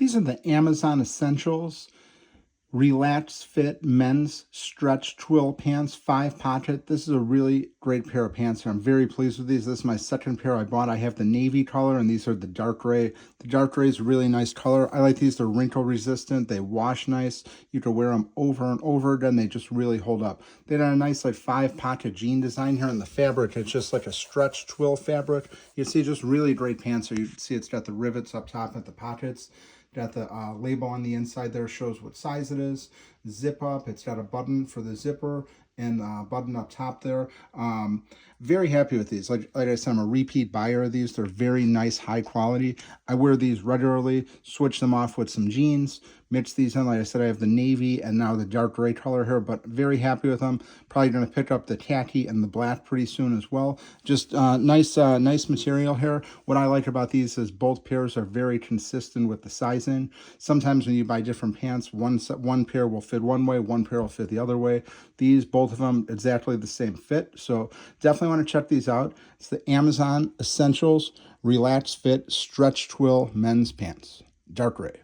These are the Amazon Essentials Relaxed Fit Men's Stretch Twill Pants 5 pocket. This is a really great pair of pants here. I'm very pleased with these. This is my second pair I bought. I have the navy color and these are the dark gray. The dark gray is a really nice color. I like these. They're wrinkle resistant. They wash nice. You can wear them over and over again. They just really hold up. They got a nice like 5 pocket jean design here in the fabric. It's just like a stretch twill fabric. You see just really great pants. So you see it's got the rivets up top at the pockets. Got the label on the inside there, shows what size it is. Zip up, it's got a button for the zipper and a button up top there. Very happy with these. Like I said, I'm a repeat buyer of these. They're very nice, high quality. I wear these regularly, switch them off with some jeans, mix these in. Like I said, I have the navy and now the dark gray color here, but very happy with them. Probably going to pick up the khaki and the black pretty soon as well. Just nice material here. What I like about these is both pairs are very consistent with the sizing. Sometimes when you buy different pants, one pair will fit one way, one pair will fit the other way. These, both of them, exactly the same fit. So definitely want to check these out. It's the Amazon Essentials Relaxed Fit Stretch Twill Men's Pants, dark gray.